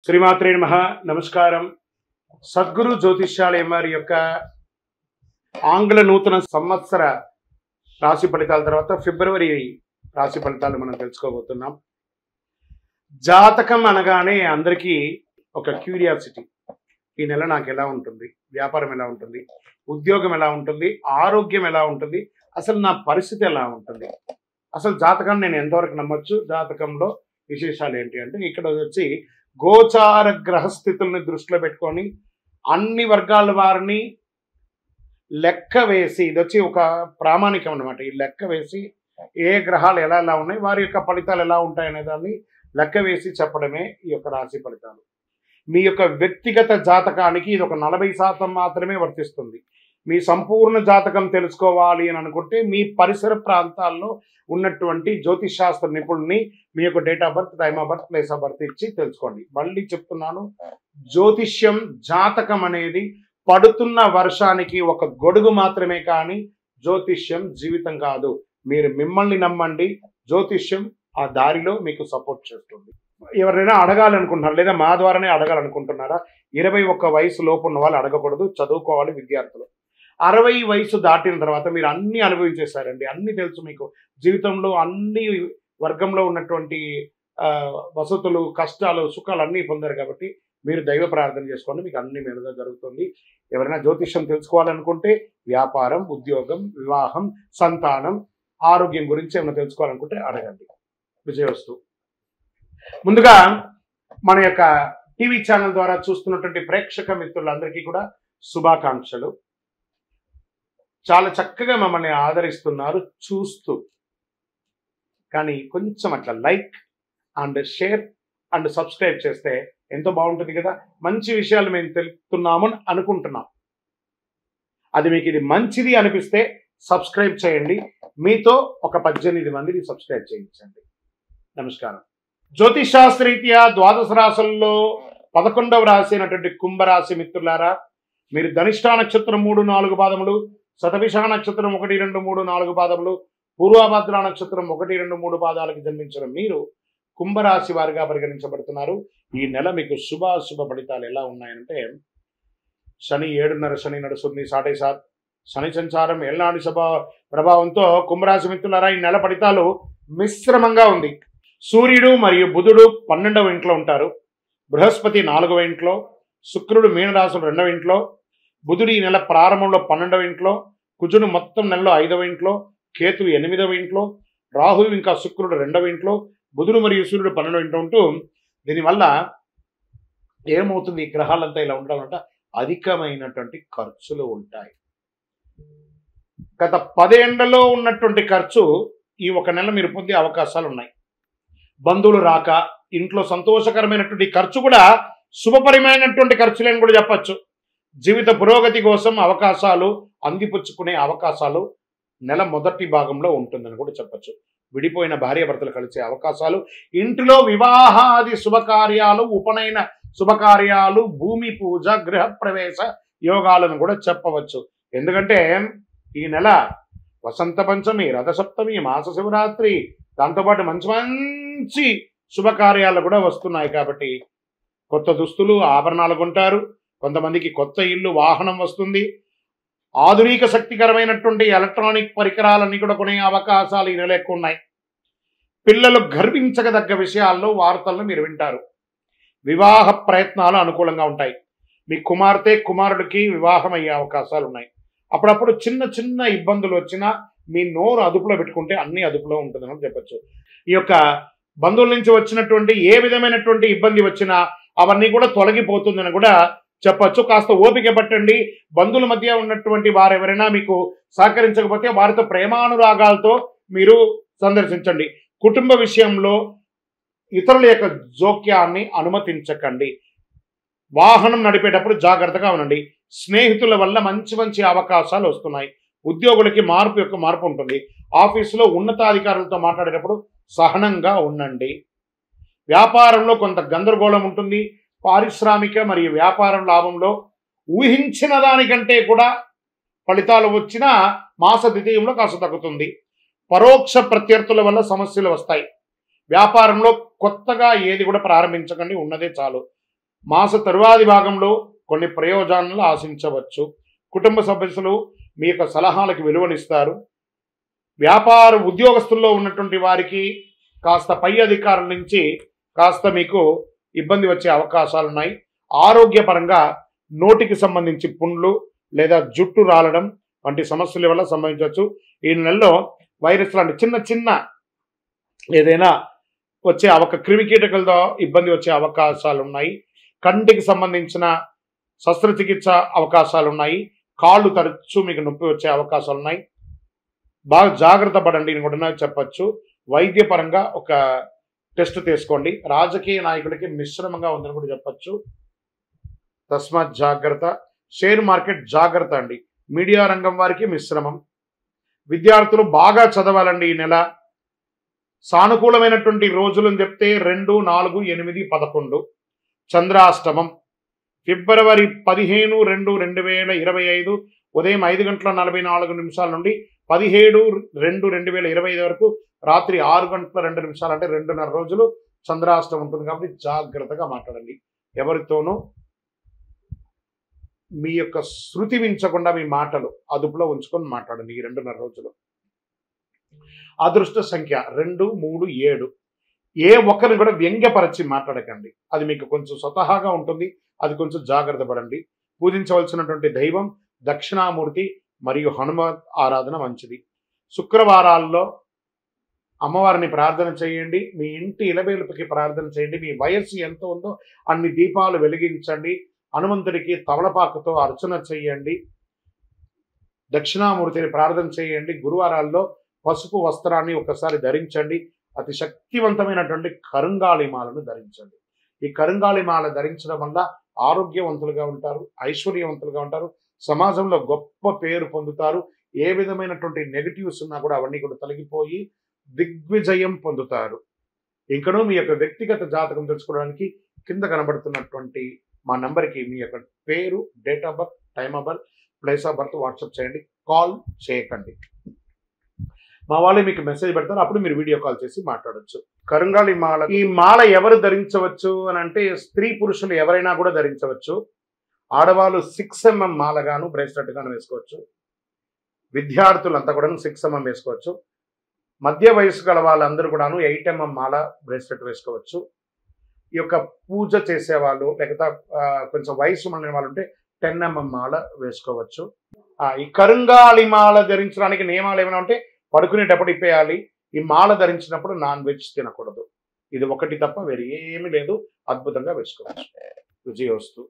శ్రీమాత్రే నమః. నమస్కారం. సద్గురు జ్యోతిష్యాలయం వారి యొక్క ఆంగ్ల నూతన సంవత్సర రాశి ఫలితాల తర్వాత ఫిబ్రవరి రాశి ఫలితాలు మనం తెలుసుకోబోతున్నాం. జాతకం అనగానే అందరికీ ఒక క్యూరియాసిటీ. ఈ నెల నాకు ఎలా ఉంటుంది, వ్యాపారం ఎలా ఉంటుంది, ఉద్యోగం ఎలా ఉంటుంది, ఆరోగ్యం ఎలా ఉంటుంది, అసలు నా పరిస్థితి ఎలా ఉంటుంది, అసలు జాతకాన్ని నేను ఎంతవరకు నమ్మొచ్చు, జాతకంలో విశేషాలు ఏంటి అంటే ఇక్కడ వచ్చి గోచార గ్రహస్థితుల్ని దృష్టిలో పెట్టుకొని అన్ని వర్గాల వారిని లెక్క వేసి, ఇది వచ్చి ఒక ప్రామాణికం అనమాట. ఈ లెక్క వేసి ఏ గ్రహాలు ఎలా ఎలా ఉన్నాయి, వారి యొక్క ఫలితాలు ఎలా ఉంటాయనే దాన్ని లెక్క వేసి చెప్పడమే ఈ యొక్క రాశి ఫలితాలు. మీ యొక్క వ్యక్తిగత జాతకానికి ఇది ఒక 40% మాత్రమే వర్తిస్తుంది. మీ సంపూర్ణ జాతకం తెలుసుకోవాలి అని అనుకుంటే మీ పరిసర ప్రాంతాల్లో ఉన్నటువంటి జ్యోతిష్ శాస్త్ర నిపుణుల్ని మీ యొక్క date of birth, time of birth, place of birth ఇచ్చి తెలుసుకోండి. మళ్ళీ చెప్తున్నాను, జ్యోతిష్యం జాతకం అనేది పడుతున్న వర్షానికి ఒక గొడుగు మాత్రమే, కానీ జ్యోతిష్యం జీవితం కాదు. మీరు మిమ్మల్ని నమ్మండి, జ్యోతిష్యం ఆ దారిలో మీకు సపోర్ట్ చేస్తుంది. ఎవరైనా అడగాలనుకుంటున్నారు లేదా మా ద్వారానే అడగాలనుకుంటున్నారా? 21 వయసు లోపు ఉన్న వాళ్ళు అడగకూడదు, చదువుకోవాలి విద్యార్థులు. 60 వయసు దాటిన తర్వాత మీరు అన్ని అనుభవించేశారండి, అన్ని తెలుసు మీకు. జీవితంలో అన్ని వర్గంలో ఉన్నటువంటి వసతులు, కష్టాలు, సుఖాలు అన్నీ పొందారు కాబట్టి మీరు దైవ ప్రార్థన చేసుకోండి, మీకు అన్ని మెరుగ్గా జరుగుతుంది. ఎవరైనా జ్యోతిష్యం తెలుసుకోవాలనుకుంటే వ్యాపారం, ఉద్యోగం, వివాహం, సంతానం, ఆరోగ్యం గురించి ఏమైనా తెలుసుకోవాలనుకుంటే అడగండి. విజయవస్తు. ముందుగా మన యొక్క టీవీ ఛానల్ ద్వారా చూస్తున్నటువంటి ప్రేక్షక మిత్రులందరికీ కూడా శుభాకాంక్షలు. చాలా చక్కగా మమ్మల్ని ఆదరిస్తున్నారు చూస్తూ, కానీ కొంచెం అట్లా like and share and subscribe చేస్తే ఎంతో బాగుంటుంది కదా. మంచి విషయాలు మేము తెలుపుతున్నాము అనుకుంటున్నాం. అది మీకు ఇది మంచిది అనిపిస్తే సబ్స్క్రైబ్ చేయండి. మీతో ఒక 18 మందిని సబ్స్క్రైబ్ చేయించండి. నమస్కారం. జ్యోతిష్ శాస్త్రరీత్యా ద్వాదశ రాశుల్లో 11వ రాశి అయినటువంటి కుంభరాశి మిత్రులారా, మీరు ధనిష్ఠా నక్షత్రం 3-4 పాదములు, శతభిష నక్షత్రం 1, 2, 3, 4 పాదములు, పూర్వభద్ర నక్షత్రం 1, 2, 3 పాదాలకు జన్మించిన మీరు కుంభరాశి వారిగా పరిగణించబడుతున్నారు. ఈ నెల మీకు శుభ ఫలితాలు ఎలా ఉన్నాయంటే, శని 7.5 శని నడుస్తుంది, 7.5 శని సంచారం ఏళ్ళనాటి ప్రభావంతో కుంభరాశి మిత్రులారా ఈ నెల ఫలితాలు మిశ్రమంగా ఉంది. సూర్యుడు మరియు బుధుడు 12వ ఇంట్లో ఉంటారు, బృహస్పతి 4వ ఇంట్లో, శుక్రుడు మీనరాశులు 2వ ఇంట్లో, బుధుడు ఈ నెల ప్రారంభంలో 12వ ఇంట్లో, కుజుడు మొత్తం నెలలో 5వ ఇంట్లో, కేతువు 8వ ఇంట్లో, రాహువు ఇంకా శుక్రుడు 2వ ఇంట్లో, బుధుడు మరియు సూర్యుడు 12వ ఇంట్లో ఉంటూ, దీనివల్ల ఏమవుతుంది, ఈ గ్రహాలంతా ఇలా ఉండడం వల్ల అధికమైనటువంటి ఖర్చులు ఉంటాయి. గత 10 ఏళ్లలో ఉన్నటువంటి ఖర్చు ఈ ఒక నెల మీరు పొందే అవకాశాలు ఉన్నాయి. బంధువులు రాక, ఇంట్లో సంతోషకరమైనటువంటి ఖర్చు కూడా శుభపరమైనటువంటి ఖర్చులని కూడా చెప్పచ్చు. జీవిత పురోగతి కోసం అవకాశాలు అందిపుచ్చుకునే అవకాశాలు నెల మొదటి భాగంలో ఉంటుందని కూడా చెప్పచ్చు. విడిపోయిన భార్యాభర్తలు కలిసే అవకాశాలు, ఇంటిలో వివాహాది శుభకార్యాలు, ఉపనయన శుభకార్యాలు, భూమి పూజ, గృహప్రవేశ యోగాలను కూడా చెప్పవచ్చు. ఎందుకంటే ఈ నెల వసంత పంచమి, రథసప్తమి, మాస శివరాత్రి, దాంతోపాటు మంచి శుభకార్యాలు కూడా వస్తున్నాయి. కాబట్టి కొత్త దుస్తులు, ఆభరణాలు కొంటారు. కొంతమందికి కొత్త ఇల్లు, వాహనం వస్తుంది. ఆధునిక శక్తికరమైనటువంటి ఎలక్ట్రానిక్ పరికరాలన్నీ కూడా కొనే అవకాశాలు ఈ నెల ఎక్కువ ఉన్నాయి. పిల్లలు గర్వించదగ్గ విషయాల్లో వార్తలను మీరు వింటారు. వివాహ ప్రయత్నాలు అనుకూలంగా ఉంటాయి. మీ కుమార్తె కుమారుడికి వివాహం అయ్యే అవకాశాలు ఉన్నాయి. అప్పుడప్పుడు చిన్న ఇబ్బందులు వచ్చినా మీ నోరు అదుపులో పెట్టుకుంటే అన్ని అదుపులో ఉంటుందని చెప్పచ్చు. ఈ యొక్క బంధువుల నుంచి వచ్చినటువంటి ఏ విధమైనటువంటి ఇబ్బంది వచ్చినా అవన్నీ కూడా తొలగిపోతుందని కూడా చెప్పచ్చు. కాస్త ఓపిక పట్టండి. బంధువుల మధ్య ఉన్నటువంటి వారు ఎవరైనా మీకు సహకరించకపోతే వారితో ప్రేమానురాగాలతో మీరు సందర్శించండి. కుటుంబ విషయంలో ఇతరుల యొక్క జోక్యాన్ని అనుమతించకండి. వాహనం నడిపేటప్పుడు జాగ్రత్తగా ఉండండి. స్నేహితుల వల్ల మంచి అవకాశాలు వస్తున్నాయి. ఉద్యోగులకి మార్పు ఉంటుంది. ఆఫీసులో ఉన్నతాధికారులతో మాట్లాడేటప్పుడు సహనంగా ఉండండి. వ్యాపారంలో కొంత గందరగోళం ఉంటుంది. పారిశ్రామిక మరియు వ్యాపారం లాభంలో ఊహించిన దానికంటే కూడా ఫలితాలు వచ్చినా మాస ద్వితీయంలో కాస్త తగ్గుతుంది. పరోక్ష ప్రత్యర్థుల వల్ల సమస్యలు వస్తాయి. వ్యాపారంలో కొత్తగా ఏది కూడా ప్రారంభించకండి, ఉన్నదే చాలు. మాస తరువాతి భాగంలో కొన్ని ప్రయోజనాలు ఆశించవచ్చు. కుటుంబ సభ్యులు మీ యొక్క సలహాలకు విలువనిస్తారు. వ్యాపార ఉద్యోగస్తుల్లో ఉన్నటువంటి వారికి కాస్త పై అధికారుల నుంచి కాస్త మీకు ఇబ్బంది వచ్చే అవకాశాలు ఉన్నాయి. ఆరోగ్యపరంగా నోటికి సంబంధించి పుండ్లు లేదా జుట్టు రాలడం వంటి సమస్యల వల్ల సంభవించవచ్చు. ఈ నెలలో వైరస్ లాంటి చిన్న చిన్న ఏదైనా వచ్చే క్రిమికీటకలతో ఇబ్బంది వచ్చే అవకాశాలు ఉన్నాయి. కంటికి సంబంధించిన శస్త్రచికిత్స అవకాశాలు ఉన్నాయి. కాళ్ళు తరచూ మీకు నొప్పి వచ్చే అవకాశాలు ఉన్నాయి. బాగా జాగ్రత్త పడండి అని కూడా చెప్పచ్చు. వైద్యపరంగా ఒక టెస్ట్ తీసుకోండి. రాజకీయ నాయకుడికి మిశ్రమంగా ఉందని కూడా చెప్పచ్చు. తస్మాత్ జాగ్రత్త. షేర్ మార్కెట్ జాగ్రత్త అండి. మీడియా రంగం వారికి మిశ్రమం. విద్యార్థులు బాగా చదవాలండి. ఈ నెల సానుకూలమైనటువంటి రోజులని చెప్తే 2, 4, 8, 11. చంద్రాష్టమం ఫిబ్రవరి 15, 2, 2025 ఉదయం 5:44 నుండి 17, 2, 2025 వరకు రాత్రి 6:02 అంటే 2.5 రోజులు చంద్రాష్టమం ఉంటుంది. కాబట్టి జాగ్రత్తగా మాట్లాడండి. ఎవరితోనూ మీ యొక్క శృతి మించకుండా మీ మాటలు అదుపులో ఉంచుకొని మాట్లాడండి ఈ 2.5 రోజులు. అదృష్ట సంఖ్య 2, 3, 7. ఏ ఒక్కరిని కూడా వ్యంగ్యపరచి మాట్లాడకండి. అది మీకు కొంచెం స్వతహాగా ఉంటుంది. అది కొంచెం జాగ్రత్త పడండి. పూజించవలసినటువంటి దైవం దక్షిణామూర్తి మరియు హనుమత్ ఆరాధన మంచిది. శుక్రవారాల్లో అమ్మవారిని ప్రార్థన చేయండి. మీ ఇంటి ఇలవేలుపుకి ప్రార్థన చేయండి. మీ వయస్సు ఎంత ఉందో అన్ని దీపాలు వెలిగించండి. హనుమంతుడికి తమలపాకుతో అర్చన చేయండి. దక్షిణామూర్తిని ప్రార్థన చేయండి. గురువారాల్లో పసుపు వస్త్రాన్ని ఒకసారి ధరించండి. అతి శక్తివంతమైనటువంటి కరుంగాళిమాలను ధరించండి. ఈ కరుంగాళిమాల ధరించడం వల్ల ఆరోగ్యవంతులుగా ఉంటారు, ఐశ్వర్యవంతులుగా ఉంటారు, సమాజంలో గొప్ప పేరు పొందుతారు. ఏ విధమైనటువంటి నెగిటివ్స్ ఉన్నా కూడా అవన్నీ కూడా తొలగిపోయి దిగ్విజయం పొందుతారు. ఇంకనూ మీ యొక్క వ్యక్తిగత జాతకం తెలుసుకోవడానికి కింద కనబడుతున్నటువంటి మా నంబర్కి మీ యొక్క పేరు, date of birth, time of birth, place of birth WhatsApp చేయండి. కాల్ చేయకండి. మా వాళ్ళే మీకు మెసేజ్ పెడతారు. అప్పుడు మీరు వీడియో కాల్ చేసి మాట్లాడచ్చు. కరుంగాళి మాల, ఈ మాల ఎవరు ధరించవచ్చు అని అంటే స్త్రీ పురుషులు ఎవరైనా కూడా ధరించవచ్చు. ఆడవాళ్ళు 6 mm మాలగాను బ్రేస్లెట్ గాను వేసుకోవచ్చు. విద్యార్థులంతా కూడా 6 mm వేసుకోవచ్చు. మధ్య వయసు గల వాళ్ళందరూ కూడాను 8 mm మాల బ్రేస్లెట్ వేసుకోవచ్చు. ఈ యొక్క పూజ చేసేవాళ్ళు లేకపోతే కొంచెం వయసు ఉన్న వాళ్ళు ఉంటే 10 mm మాల వేసుకోవచ్చు. ఈ కరుంగాళి మాల ధరించడానికి నియమాలు ఏమైనా ఉంటే పడుకునేటప్పుడు ఇప్పేయాలి. ఈ మాల ధరించినప్పుడు నాన్ వెజ్ తినకూడదు. ఇది ఒకటి తప్ప వేరే ఏమీ లేదు. అద్భుతంగా వేసుకోవచ్చు. విజయోస్తు.